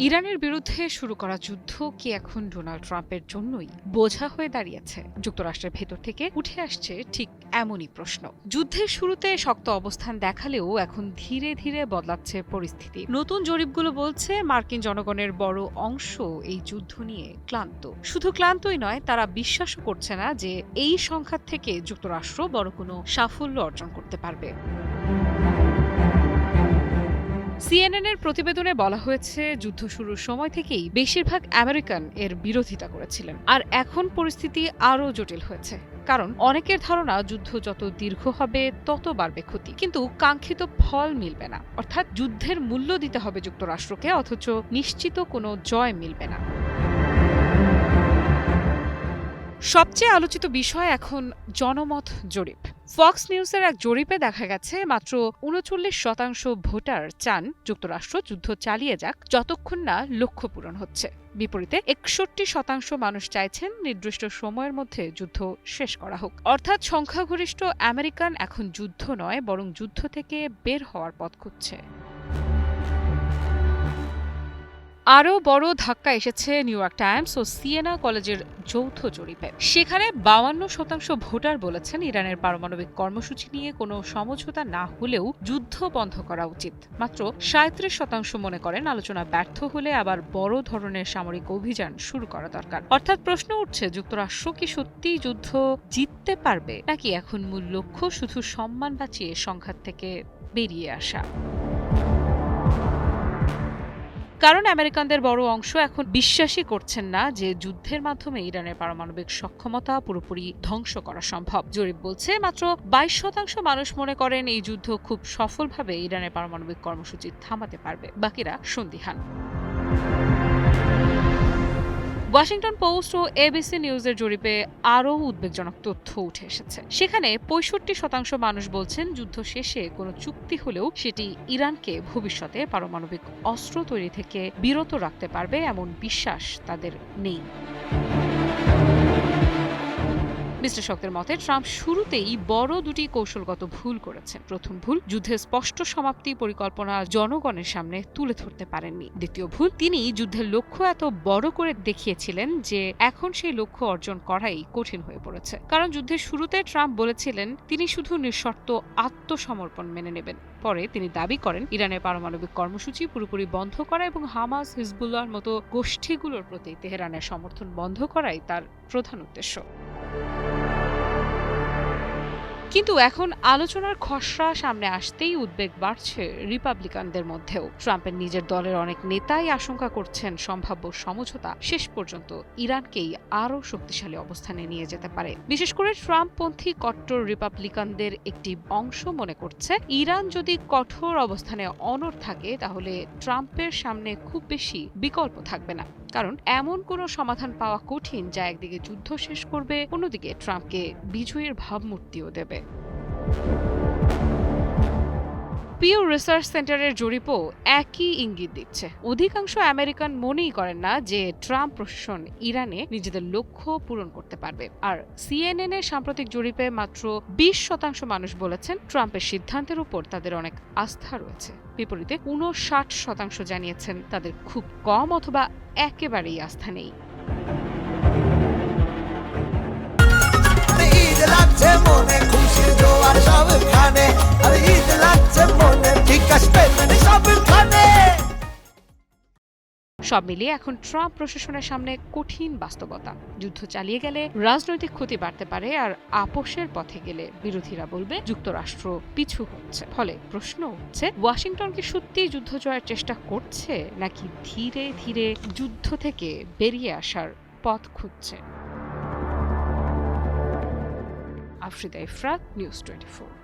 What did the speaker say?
ইরানের বিরুদ্ধে শুরু করা যুদ্ধ কি এখন ডোনাল্ড ট্রাম্পের জন্যই বোঝা হয়ে দাঁড়িয়েছে? যুক্তরাষ্ট্রের ভেতর থেকে উঠে আসছে ঠিক এমনই প্রশ্ন। যুদ্ধের শুরুতে শক্ত অবস্থান দেখালেও এখন ধীরে ধীরে বদলাচ্ছে পরিস্থিতি। নতুন জরিপগুলো বলছে মার্কিন জনগণের বড় অংশ এই যুদ্ধ নিয়ে ক্লান্ত। শুধু ক্লান্তই নয়, তারা বিশ্বাসও করছে না যে এই সংঘাত থেকে যুক্তরাষ্ট্র বড় কোনো সাফল্য অর্জন করতে পারবে। CNN এর প্রতিবেদনে বলা হয়েছে, যুদ্ধ শুরুর সময় থেকেই বেশিরভাগ আমেরিকান এর বিরোধিতা করেছিলেন, আর এখন পরিস্থিতি আরও জটিল হয়েছে। কারণ অনেকের ধারণা যুদ্ধ যত দীর্ঘ হবে তত বাড়বে ক্ষতি, কিন্তু কাঙ্ক্ষিত ফল মিলবে না। অর্থাৎ যুদ্ধের মূল্য দিতে হবে যুক্তরাষ্ট্রকে, অথচ নিশ্চিত কোনো জয় মিলবে না। সবচেয়ে আলোচিত বিষয় এখন জনমত জরিপ। ফক্স নিউজের এক জরিপে দেখা গেছে মাত্র ৩৯% ভোটার চান যুক্তরাষ্ট্র যুদ্ধ চালিয়ে যাক যতক্ষণ না লক্ষ্য পূরণ হচ্ছে। বিপরীতে ৬১% মানুষ চাইছেন নির্দিষ্ট সময়ের মধ্যে যুদ্ধ শেষ করা হোক। অর্থাৎ সংখ্যাগরিষ্ঠ আমেরিকান এখন যুদ্ধ নয়, বরং যুদ্ধ থেকে বের হওয়ার পথ খুঁজছে। আরও বড় ধাক্কা এসেছে নিউ ইয়র্ক টাইমস ও সিয়েনা কলেজের যৌথ জরিপে। সেখানে ৫২% ভোটার বলেছেন ইরানের পারমাণবিক কর্মসূচি নিয়ে কোনো সমঝোতা না হলেও যুদ্ধ বন্ধ করা উচিত। মাত্র ৩৭% মনে করেন আলোচনা ব্যর্থ হলে আবার বড় ধরনের সামরিক অভিযান শুরু করা দরকার। অর্থাৎ প্রশ্ন উঠছে, যুক্তরাষ্ট্র কি সত্যিই যুদ্ধ জিততে পারবে, নাকি এখন মূল লক্ষ্য শুধু সম্মান বাঁচিয়ে সংঘাত থেকে বেরিয়ে আসা? কারণ আমেরিকানদের বড় অংশ এখন বিশ্বাসই করছেন না যে যুদ্ধের মাধ্যমে ইরানের পারমাণবিক সক্ষমতা পুরোপুরি ধ্বংস করা সম্ভব। জরিপ বলছে মাত্র ২২% মানুষ মনে করেন এই যুদ্ধ খুব সফলভাবে ইরানের পারমাণবিক কর্মসূচি থামাতে পারবে, বাকিরা সন্দিহান। ওয়াশিংটন পোস্ট ও এবিসি নিউজের জরিপে আরও উদ্বেগজনক তথ্য উঠে এসেছে। সেখানে ৬৫% মানুষ বলছেন যুদ্ধ শেষে কোনো চুক্তি হলেও সেটি ইরানকে ভবিষ্যতে পারমাণবিক অস্ত্র তৈরি থেকে বিরত রাখতে পারবে এমন বিশ্বাস তাদের নেই। বিশ্লেষকদের মতে ট্রাম্প শুরুতেই বড় দুটি কৌশলগত ভুল করেছেন। প্রথম ভুল, যুদ্ধের স্পষ্ট সমাপ্তি পরিকল্পনা জনগণের সামনে তুলে ধরতে পারেননি। দ্বিতীয় ভুল, তিনি যুদ্ধের লক্ষ্য এত বড় করে দেখিয়েছিলেন যে এখন সেই লক্ষ্য অর্জন করাই কঠিন হয়ে পড়েছে। কারণ যুদ্ধের শুরুতে ট্রাম্প বলেছিলেন তিনি শুধু নিঃশর্ত আত্মসমর্পণ মেনে নেবেন। পরে তিনি দাবি করেন ইরানের পারমাণবিক কর্মসূচি পুরোপুরি বন্ধ করা এবং হামাস, হিজবুল্লাহর মতো গোষ্ঠীগুলোর প্রতি তেহরানের সমর্থন বন্ধ করাই তার প্রধান উদ্দেশ্য। কিন্তু এখন আলোচনার খসড়া সামনে আসতেই উদ্বেগ বাড়ছে রিপাবলিকানদের মধ্যেও। ট্রাম্পের নিজের দলের অনেক নেতাই আশঙ্কা করছেন সম্ভাব্য সমঝোতা শেষ পর্যন্ত ইরানকেই আরও শক্তিশালী অবস্থানে নিয়ে যেতে পারে। বিশেষ করে ট্রাম্পপন্থী কট্টর রিপাবলিকানদের একটি অংশ মনে করছে ইরান যদি কঠোর অবস্থানে অনড় থাকে তাহলে ট্রাম্পের সামনে খুব বেশি বিকল্প থাকবে না। কারণ এমন কোনো সমাধান পাওয়া কঠিন যা একদিকে যুদ্ধ শেষ করবে, অন্যদিকে ট্রাম্পকে বিজয়ীর ভাবমূর্তিও দেবে। পিউ রিসার্চ সেন্টারের জরিপও একই ইঙ্গিত দিচ্ছে। অধিকাংশ আমেরিকান মনেই করেন না যে ট্রাম্প প্রশাসন ইরানে নিজেদের লক্ষ্য পূরণ করতে পারবে। আর CNN এর সাম্প্রতিক জরিপে মাত্র ২০% মানুষ বলেছেন ট্রাম্পের সিদ্ধান্তের উপর তাদের অনেক আস্থা রয়েছে। বিপরীতে ৫৯% জানিয়েছেন তাদের খুব কম অথবা একেবারেই আস্থা নেই। সব মিলিয়ে এখন ট্রাম্প প্রশাসনের সামনে কঠিন বাস্তবতা। যুদ্ধ চালিয়ে গেলে রাজনৈতিক ক্ষতি বাড়তে পারে, আর আপোষের পথে গেলে বিরোধীরা বলবে যুক্তরাষ্ট্র পিছু হচ্ছে। ফলে প্রশ্ন হচ্ছে, ওয়াশিংটন কি সত্যিই যুদ্ধ জয়ের চেষ্টা করছে, নাকি ধীরে ধীরে যুদ্ধ থেকে বেরিয়ে আসার পথ খুঁজছে? আফ্রিদা ইফরাত, নিউজ 24।